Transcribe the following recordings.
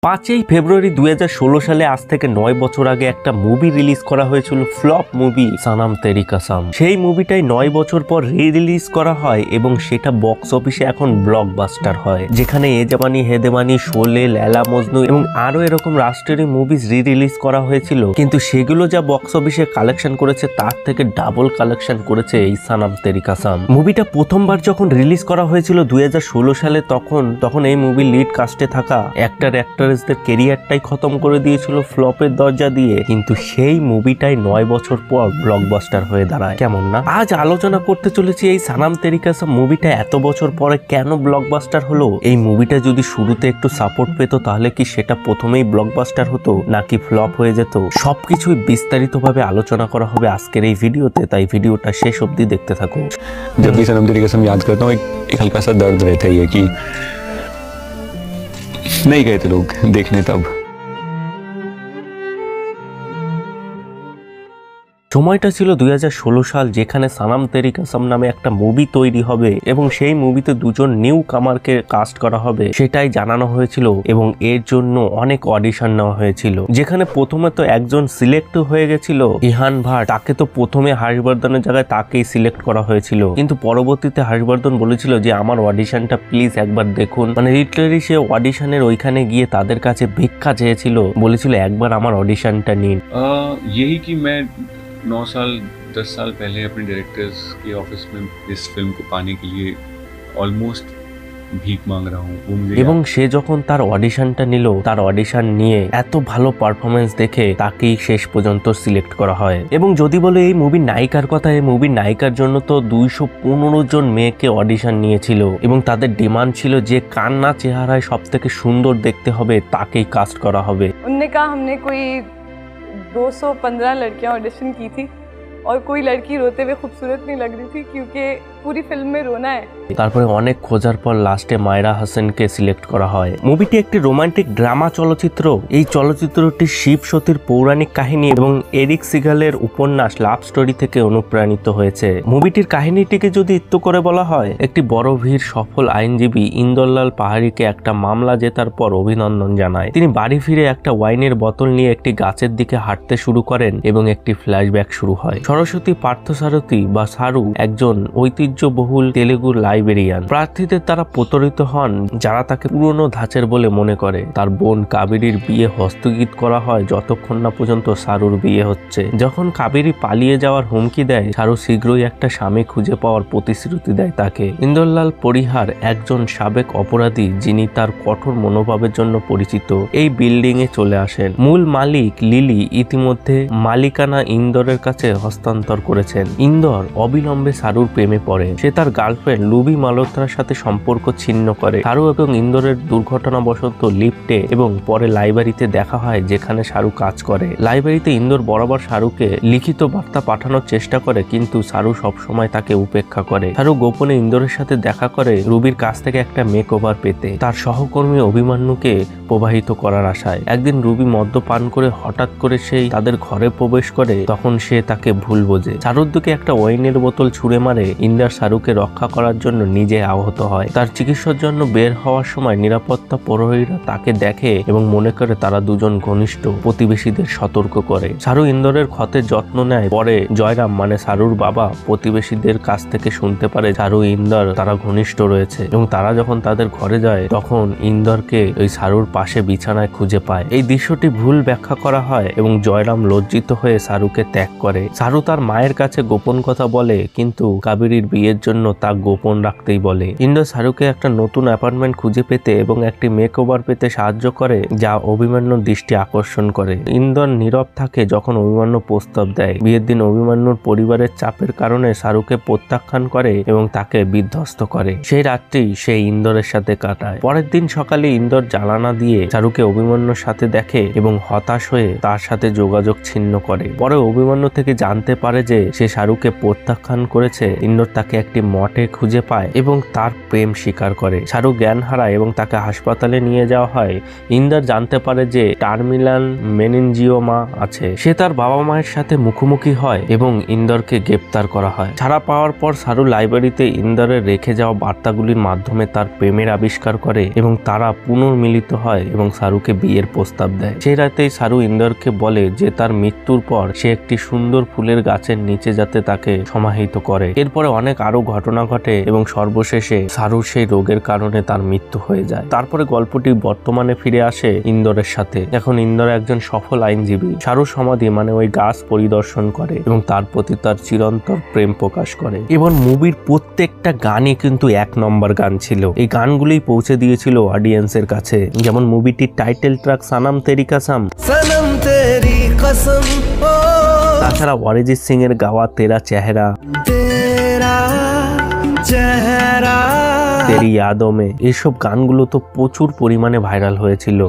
5ই ফেব্রুয়ারি 2016 সালে আজ থেকে 9 বছর আগে একটা মুভি রিলিজ করা হয়েছিল, ফ্লপ মুভি সনম তেরি কসম। সেই মুভিটাই 9 বছর পর রিলিজ করা হয় এবং সেটা বক্স অফিসে এখন ব্লকবাস্টার হয়, যেখানে এ জামানি হে দেওয়ানি, শোলে, লেলা মজনু এবং আরো এরকম রাষ্ট্রীয় মুভিজ রিলিজ করা হয়েছিল, কিন্তু সেগুলো যা বক্স অফিসে কালেকশন করেছে তার থেকে ডাবল কালেকশন করেছে এই সনম তেরি কসম মুভিটা। প্রথমবার যখন রিলিজ করা হয়েছিল 2016 সালে, তখন এই মুভির লিড কাস্টে থাকা অ্যাক্টরদের ক্যারিয়ারটাই খতম করে দিয়েছিল ফ্লপের দরজা দিয়ে, কিন্তু সেই মুভিটাই 9 বছর পর ব্লকবাস্টার হয়ে দাঁড়ায়। কেমন না? আজ আলোচনা করতে চলেছি এই সনম তেরি কসম মুভিটা এত বছর পরে কেন ব্লকবাস্টার হলো। এই মুভিটা যদি শুরুতে একটু সাপোর্ট পেত তাহলে কি সেটা প্রথমেই ব্লকবাস্টার হতো নাকি ফ্লপ হয়ে যেত, সবকিছুই বিস্তারিতভাবে আলোচনা করা হবে আজকের এই ভিডিওতে, তাই ভিডিওটা শেষ অবধি দেখতে থাকুন। जब भी सनम तेरी कसम याद करता हूँ एक हल्का सा दर्द रहता ही है कि नहीं गए थे लोग देखने तब। সময়টা ছিল 2016 সাল, যেখানে সনম তেরি কসম নামে একটা মুভি তৈরি হবে এবং সেই মুভিতে দুজন নিউ কামারকে কাস্ট করা হবে সেটাই জানানো হয়েছিল এবং এর জন্য অনেক অডিশন নেওয়া হয়েছিল, যেখানে প্রথমে তো একজন সিলেক্ট হয়ে গেছিল ইহান ভাট। তাকে তো প্রথমে হর্ষবর্ধনের জায়গায় তাকেই সিলেক্ট করা হয়েছিল, কিন্তু পরবর্তীতে হর্ষবর্ধন বলেছিল যে আমার অডিশনটা প্লিজ একবার দেখুন, মানে লিটারালি সে অডিশনের ওইখানে গিয়ে তাদের কাছে ভিক্ষা চেয়েছিল, বলেছিল একবার আমার অডিশনটা নিন। यही कि मैं 9 साल 10 साल पहले अपने डायरेक्टर्स के ऑफिस में इस फिल्म को पाने के लिए ऑलमोस्ट भीख मांग रहा हूँ। এবং সে যখন তার অডিশনটা নিল, তার অডিশন নিয়ে এত ভালো পারফরমেন্স দেখে তাকেই শেষ পর্যন্ত সিলেক্ট করা হয়। এবং যদি বলে এই মুভির নায়িকার কথা, এই মুভির নায়িকার জন্য তো 215 জন মেয়েকে অডিশন নিয়েছিল এবং তাদের ডিমান্ড ছিল যে কান্না চেহারায় সব থেকে সুন্দর দেখতে হবে তাকেই কাস্ট করা হবে। उनने कहा हमने कोई 215 लड़कियां ऑडिशन की थी और कोई लड़की रोते हुए खूबसूरत नहीं लग रही थी क्योंकि पूरी फिल्म में रोना है। তারপরে অনেক খোঁজার পর লাস্টে মায়রা হাসানকে সিলেক্ট করা হয়। মুভিটি একটি রোমান্টিক ড্রামা চলচ্চিত্র। এই চলচ্চিত্রটি শিব সতীর পৌরাণিক কাহিনী এবং এরিক সিগালের উপন্যাস লাভ স্টোরি থেকে অনুপ্রাণিত হয়েছে। মুভিটির কাহিনীটিকে যদি একটু করে বলা হয়, একটি বড় ভিড় সফল আইনজীবী ইন্দরলাল পাহাড়িকে একটা মামলা জেতার পর অভিনন্দন জানায়। তিনি বাড়ি ফিরে একটা ওয়াইনের বোতল নিয়ে একটি গাছের দিকে হাঁটতে শুরু করেন এবং একটি ফ্ল্যাশব্যাক শুরু হয়। সরস্বতী পার্থসারথী বা সারু একজন ঐতিহ্যবহুল তেলেগুর লাইব্রেরিয়ান। প্রার্থীদের দ্বারা প্রতারিত হন যারা তাকে পুরনো ধাঁচের বলে মনে করে। তার বোন কাবেরীর বিয়ে হস্তগিত করা হয় যতক্ষণ না পর্যন্ত সারুর বিয়ে হচ্ছে। যখন কাবেরী পালিয়ে যাওয়ার হুমকি দেয়, সারু শীঘ্রই একটা স্বামী খুঁজে পাওয়ার প্রতিশ্রুতি দেয় তাকে। ইন্দরলাল পরিহার একজন সাবেক অপরাধী যিনি তার কঠোর মনোভাবের জন্য পরিচিত, এই বিল্ডিং এ চলে আসেন। মূল মালিক লিলি ইতিমধ্যে মালিকানা ইন্দরের কাছে হস্তান্তর করেছেন। ইন্দর অবিলম্বে সারুর প্রেমে পড়ে। সে তার গার্লফ্রেন্ড লুবি মালহোত্রার সাথে সম্পর্ক ছিন্ন করে। সারু এবং ইন্দরের দুর্ঘটনাবশত লিফটে এবং পরে লাইব্রেরিতে দেখা হয় যেখানে সারু কাজ করে। লাইব্রেরিতে ইন্দর বরাবর সারুকে লিখিত বার্তা পাঠানোর চেষ্টা করে, কিন্তু সারু সবসময় তাকে উপেক্ষা করে। সারু গোপনে ইন্দরের সাথে দেখা করে রুবির কাছ থেকে একটা মেক ওভার পেতে, তার সহকর্মী অভিমান্যুকে প্রবাহিত করার আশায়। একদিন রুবি মদ্যপান করে হঠাৎ করে সেই তাদের ঘরে প্রবেশ করে, তখন সে তাকে ভুল বোঝে। সারুর দিকে একটা ওয়াইনের বোতল ছুঁড়ে মারে। ইন্দর সারুকে রক্ষা করার জন্য নিজে আহত হয়। তার চিকিৎসার জন্য বের হওয়ার সময় নিরাপত্তা প্রহরীরা তাকে দেখে এবং মনে করে তারা দুজন ঘনিষ্ঠ। প্রতিবেশীদের সতর্ক করে। সারু ইন্দরের ক্ষতের যত্ন নেয়। পরে জয়রাম মানে সারুর বাবা প্রতিবেশীদের কাছ থেকে শুনতে পারে সারু ইন্দর তারা ঘনিষ্ঠ রয়েছে এবং তারা যখন তাদের ঘরে যায় তখন ইন্দরকে ওই সারুর পাশে বিছানায় খুঁজে পায়। এই দৃশ্যটি ভুল ব্যাখ্যা করা হয় এবং জয়রাম লজ্জিত হয়ে সারুকে ত্যাগ করে। সারু তার মায়ের কাছে গোপন কথা বলে, কিন্তু কাবেরীর বিয়ের জন্য তা গোপন রাখতেই বলে। ইন্দর সারুকে একটা নতুন অ্যাপার্টমেন্ট খুঁজে পেতে এবং একটি মেক ওভার পেতে সাহায্য করে, যা অভিমান্যুর দৃষ্টি আকর্ষণ করে। ইন্দর নীরব থাকে যখন অভিমান্যু প্রস্তাব দেয়। বিয়ের দিন অভিমান্যুর পরিবারের চাপের কারণে সারুকে প্রত্যাখ্যান করে এবং তাকে বিধ্বস্ত করে। সেই রাত্রি সে ইন্দরের সাথে কাটায়। পরের দিন সকালে ইন্দর জানালা দিয়ে সারুকে অভিমান্যুর সাথে দেখে এবং হতাশ হয়ে তার সাথে যোগাযোগ ছিন্ন করে। পরে অভিমান্যু থেকে জানতে পারে যে সে সারুকে প্রত্যাখ্যান করেছে। ইন্দর তাকে তাকে একটি মঠে খুঁজে পায় এবং তার প্রেম স্বীকার করে। শাহরুখ জ্ঞান হারায় এবং তাকে হাসপাতালে নিয়ে যাওয়া হয়। ইন্দর জানতে পারে যে টার্মিনাল মেনিনজিওমা আছে। সে তার বাবা মায়ের সাথে মুখোমুখি হয় এবং ইন্দরকে গ্রেপ্তার করা হয়। ছাড়া পাওয়ার পর শাহরুখ লাইব্রেরিতে ইন্দরের রেখে যাওয়া বার্তাগুলির মাধ্যমে তার প্রেমের আবিষ্কার করে এবং তারা পুনর্মিলিত হয় এবং শাহরুখকে বিয়ের প্রস্তাব দেয়। সেই রাতেই শাহরুখ ইন্দরকে বলে যে তার মৃত্যুর পর সে একটি সুন্দর ফুলের গাছের নিচে যাতে তাকে সমাহিত করে। এরপরে অনেক আরো ঘটনা ঘটে এবং সর্বশেষে শাহরুখ সেই রোগের কারণে তার মৃত্যু হয়ে যায়। তারপরে গল্পটি বর্তমানে ফিরে আসে ইন্দরের সাথে। এখন ইন্দর একজন সফল আইনজীবী। শাহরুখ সমাধি মানে ওই গাছ পরিদর্শন করে এবং তার প্রতি তার চিরন্তর প্রেম প্রকাশ করে। এবং মুভির প্রত্যেকটা গানই কিন্তু 1 নম্বর গান ছিল। এই গানগুলি পৌঁছে দিয়েছিল অডিয়েন্সের কাছে। যেমন মুভিটির টাইটেল ট্র্যাক সনম তেরি কসম, তাছাড়া অরিজিৎ সিং এর গাওয়া তেরা চেহারা, তেরি ইয়াদোं में, এইসব গানগুলো তো প্রচুর পরিমাণে ভাইরাল হয়েছিল।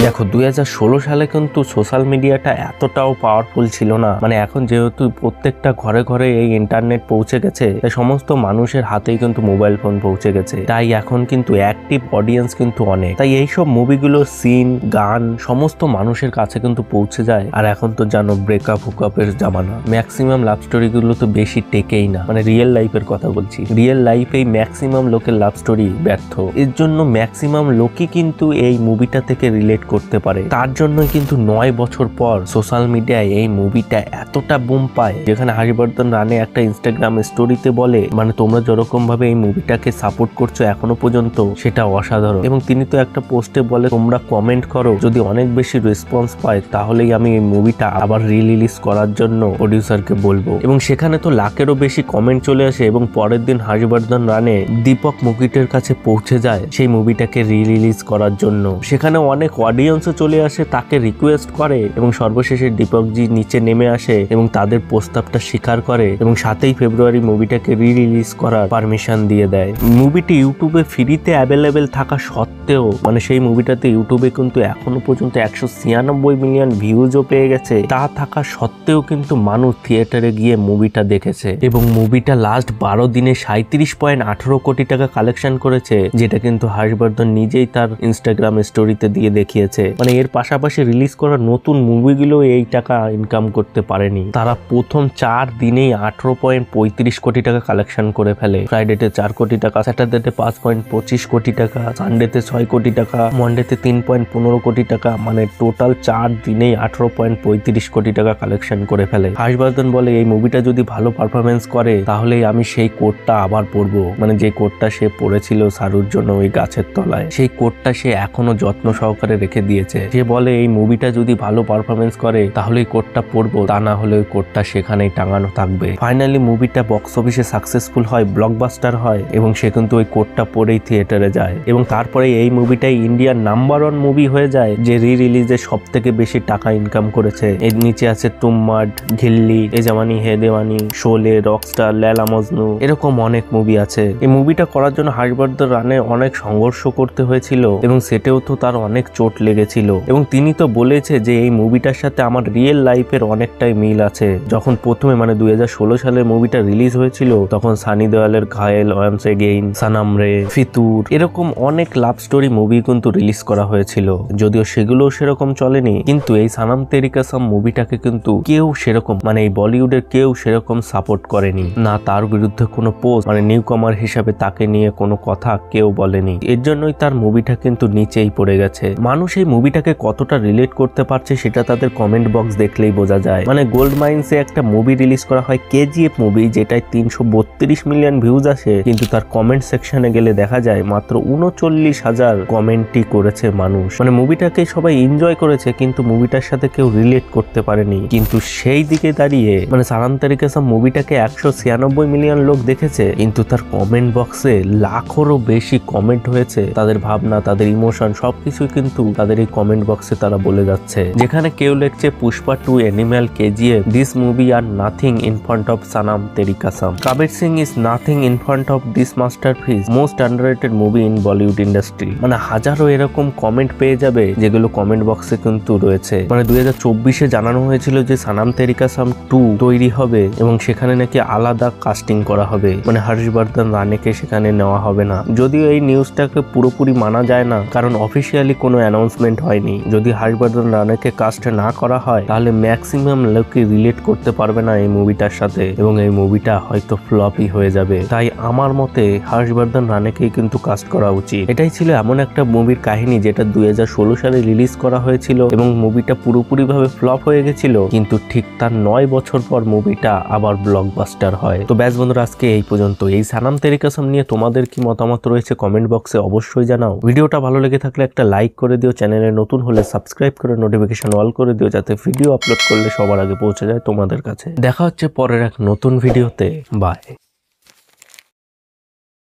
দেখো 2016 সালে কিন্তু সোশ্যাল মিডিয়াটা এতটাও পাওয়ারফুল ছিল না। মানে এখন যেহেতু প্রত্যেকটা ঘরে ঘরে এই ইন্টারনেট পৌঁছে গেছে, তাই সমস্ত মানুষের হাতেই কিন্তু মোবাইল ফোন পৌঁছে গেছে। তাই এখন কিন্তু অ্যাক্টিভ অডিয়েন্স কিন্তু অনেক। তাই এইসব মুভিগুলো সিন গান সমস্ত মানুষের কাছে কিন্তু পৌঁছে যায়। আর এখন তো জানো ব্রেকআপ হুকআপের জামানা, ম্যাক্সিমাম লাভ স্টোরি গুলো তো বেশি টেকেই না। মানে রিয়েল লাইফের কথা বলছি, রিয়েল লাইফেই ম্যাক্সিমাম লোকের লাভ স্টোরি ব্যর্থ। এর জন্য ম্যাক্সিমাম লোকই কিন্তু এই মুভিটা থেকে রিলেট করতে পারে। তার জন্যই কিন্তু 9 বছর পর সোশ্যাল মিডিয়ায় এই মুভিটা এতটা বুম পায়, যেখানে হর্ষবর্ধন রানে একটা ইনস্টাগ্রাম স্টোরিতে বলে মানে তোমরা যেরকম ভাবে এই মুভিটাকে সাপোর্ট করছো এখনো পর্যন্ত সেটা অসাধারণ। এবং তিনি তো একটা পোস্টে বলে তোমরা কমেন্ট করো, যদি অনেক বেশি রেসপন্স পায় তাহলেই আমি এই মুভিটা আবার রিলিজ করার জন্য প্রডিউসারকে বলবো। এবং সেখানে তো লাখেরও বেশি কমেন্ট চলে আসে এবং পরের দিন হর্ষবর্ধন রানে দীপক মুকিটের কাছে পৌঁছে যায় সেই মুভিটাকে রিলিজ করার জন্য। সেখানে অনেক অডিয়েন্সও চলে আসে, তাকে রিকোয়েস্ট করে এবং সর্বশেষে দীপকজি নিচে নেমে আসে এবং তাদের প্রস্তাবটা স্বীকার করে এবং 7ই ফেব্রুয়ারি মুভিটাকে রিলিজ করার পারমিশন দিয়ে দেয়। মুভিটি ইউটিউবে ফ্রিতে অ্যাভেলেবেল থাকা সত্ত্বেও মানে সেই মুভিটাতে ইউটিউবে কিন্তু এখনো পর্যন্ত 196 মিলিয়ন ভিউজও পেয়ে গেছে। তা থাকা সত্ত্বেও কিন্তু মানুষ থিয়েটারে গিয়ে মুভিটা দেখেছে এবং মুভিটা লাস্ট 12 দিনে 37.18 কোটি টাকা কালেকশন করেছে, যেটা কিন্তু হর্ষবর্ধন নিজেই তার ইনস্টাগ্রাম স্টোরিতে দিয়ে দেখিয়েছে। মানে এর পাশাপাশি রিলিজ করা নতুন মুভিগুলো এই টাকা ইনকাম করতে পারেনি। তারা প্রথম 4 দিনেই 18.35 কোটি টাকা কালেকশন করে ফেলে। ফ্রাইডেতে 4 কোটি টাকা, স্যাটারডেতে 5.25 কোটি টাকা, সানডেতে 6 কোটি টাকা, মন্ডেতে 3.15 কোটি টাকা। মানে টোটাল 4 দিনেই 18.35 কোটি টাকা কালেকশন করে ফেলে। হর্ষবর্ধন বলে এই মুভিটা যদি ভালো পারফরমেন্স করে তাহলে আমি সেই কোটটা আবার পরবো। মানে যে কোটটা সে পরেছিল শাহরুর জন্য ওই গাছের তলায়, সেই কোটটা সে এখনো যত্ন সহকারে রেখে দিয়েছে। সে বলে এই মুভিটা যদি ভালো পারফরমেন্স করে তাহলে এই কোটটা পরবো, তা না হলে ওই কোটটা সেখানেই টাঙানো থাকবে। ফাইনালি মুভিটা বক্স অফিসে সাকসেসফুল হয়, ব্লকবাস্টার হয় এবং সে কিন্তু ওই কোটটা পরেই থিয়েটারে যায়। এবং তারপরে এই মুভিটাই ইন্ডিয়ার নাম্বার 1 মুভি হয়ে যায়, যে রিলিজে সব থেকে বেশি টাকা ইনকাম করেছে। এর নিচে আছে তুম মাড, ঘিল্লি, এ জামানি হে দেওয়ানি, শোলে, রকস্টার, লেলা মজনু, এরকম অনেক মুভি আছে। এই মুভিটা করার জন্য হর্ষবর্ধন রানে অনেক সংঘর্ষ করতে হয়েছিল এবং সেটাও তো তার অনেক চোট লেগেছিল। এবং তিনি তো বলেছে যে এই মুভিটার সাথে আমার রিয়েল লাইফের অনেকটাই মিল আছে। যখন প্রথমে মানে 2016 সালে মুভিটা রিলিজ হয়েছিল তখন সানি দেওয়ালের ঘায়েল, ওয়ান্স এগেইন, সনম রে, ফিতুর, এরকম অনেক লাভ স্টোরি মুভি কিন্তু রিলিজ করা হয়েছিল। যদিও সেগুলো সেরকম চলেনি, কিন্তু এই সনম তেরি কসম মুভিটাকে কিন্তু কেউ সেরকম মানে এই বলিউডের কেউ সেরকম সাপোর্ট করেনি। না তার বিরুদ্ধে কোনো পোস্ট মানে নিউ কামার হিসাবে তাকে নিয়ে কোনো কথা কেউ বলেনি। এর জন্যই তার মুভিটা কিন্তু নিচেই পড়ে গেছে। মানুষ এই মুভিটাকে কতটা রিলেট করতে পারছে সেটা তাদের কমেন্ট বক্স দেখলেই বোঝা যায়। মানে গোল্ড মাইন্সে একটা মুভি রিলিজ করা হয় কেজিএফ মুভি, যেটায় 332 মিলিয়ন ভিউজ আসে, কিন্তু তার কমেন্ট সেকশনে গেলে দেখা যায় মাত্র 39,000 কমেন্টই করেছে মানুষ। মানে মুভিটাকে সবাই এনজয় করেছে কিন্তু মুভিটার সাথে কেউ রিলেট করতে পারেনি। কিন্তু সেই দিকে দাঁড়িয়ে মানে সনম তেরি কসম মুভিটাকে 196 মিলিয়ন লোক দেখেছে, কিন্তু তার কমেন্ট বক্সে লাখেরও বেশি কমেন্ট হয়েছে। তাদের ভাবনা, তাদের ইমোশন সব সবকিছু কিন্তু তাদের এই কমেন্ট বক্সে তারা বলে যাচ্ছে। যেখানে কেউ লিখছে Pushpa 2, Animal, KGF, this movie are nothing in front of Sanam Teri Kasam. Kabir Singh is nothing in front of this masterpiece, most underrated movie in Bollywood industry. মানে হাজারো এরকম কমেন্ট পেয়ে যাবে যেগুলো কমেন্ট বক্সে কিন্তু রয়েছে। মানে 2024-এ জানানো হয়েছিল যে সানাম তেরি কাসাম 2 তৈরি হবে এবং সেখানে নাকি আলাদা কাস্টিং করা হবে, মানে হর্ষবর্ধন রানেকে সেখানে নেওয়া হবে না। যদিও এই নিউজটাকে পুরোপুরি মানা যায় না, কারণ অফিসিয়ালি কোনো অ্যানাউন্সমেন্ট হয়নি। যদি হর্ষবর্ধন রানেকে কাস্ট না করা হয় তাহলে ম্যাক্সিমাম লোকে রিলেট করতে পারবে না এই মুভিটার সাথে এবং এই মুভিটা হয়তো ফ্লপই হয়ে যাবে। তাই আমার মতে হর্ষবর্ধন রানেকেই কিন্তু কাস্ট করা উচিত। এটাই ছিল এমন একটা মুভির কাহিনী যেটা 2016 সালে রিলিজ করা হয়েছিল এবং মুভিটা পুরোপুরি ভাবে ফ্লপ হয়ে গেছিল, কিন্তু ঠিক তার 9 বছর পর মুভিটা আবার ব্লকবাস্টার হয়। তো ব্যাস বন্ধুরা, আজকে এই পর্যন্ত। এই সানাম তেরি কাসাম নিয়ে তোমাদের কি মতামত রয়েছে কমেন্ট বক্সে অবশ্যই জানাও। ভিডিওটা ভালো লেগে থাকলে একটা লাইক করে দিও, চ্যানেলে নতুন হলে সাবস্ক্রাইব করে নোটিফিকেশন অল করে দিও যাতে ভিডিও আপলোড করলে সবার আগে পৌঁছে যায় তোমাদের কাছে। দেখা হচ্ছে পরের এক নতুন ভিডিওতে। বাই।